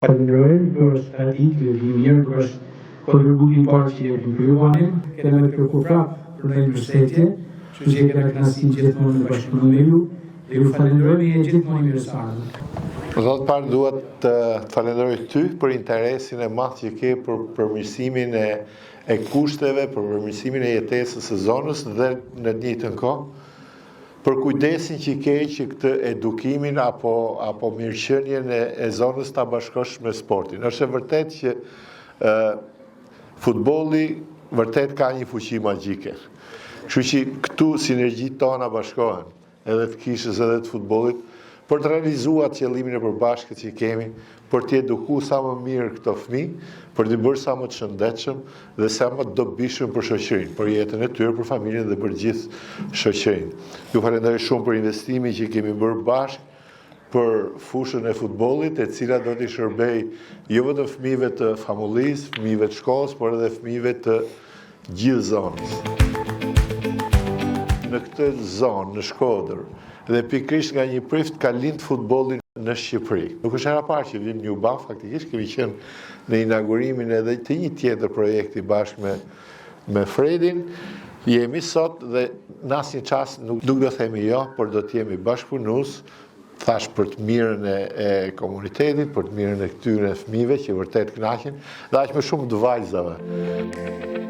Falenderoj për strategjikë e mirë për kontributin parë që jepni për juanin, kena me kërku prapë për në mbështetje, që që kena knasin gjithmonë në bashkëpunim me ju, dhe ju falenderoj e gjithmonë mirë së ardhur. Zotë parë duhet të falenderoj ty për interesin e madh që ke për përmirësimin e kushteve, për përmirësimin e jetesës së zonës dhe në të njëjtën kohë për kujdesin që ke që këtë edukimin apo mirëqenien e zonës ta bashkosh me sportin. Është e vërtet që futbolli vërtet ka një fuqi magjike. Kështu që këtu sinergjitë tona bashkohen, edhe të kishës edhe të futbollit, për të realizuar qëllimin e përbashkët që kemi, për të eduku sa më mirë këto fëmijë, për të bërë sa më të shëndetshëm dhe sa më të dobishëm për shoqërinë, për jetën e tyre, për familjen dhe për gjithë shoqërinë. Ju falenderoj shumë për investimin që kemi bërë bashkë për fushën e futbollit, e cila do t'i shërbej jo vetëm fëmijëve të famullisë, fëmijëve të shkollës, por edhe fëmijëve të gjithë zonës. Në këtë zonë, në Shkodër, dhe pikrisht nga një prift ka lind futbollin në Shqipëri. Nuk është hera parë që vim një UBA, faktikisht kemi qenë në inaugurimin edhe të një tjetër projekti bashkë me Fredin. Jemi sot dhe në asnjë çast nuk do themi jo, por do të jemi bashkëpunues, thash për të mirën e komunitetit, për të mirën e këtyre fëmijëve që vërtet kënaqen, dhe aq më shumë të vajzave.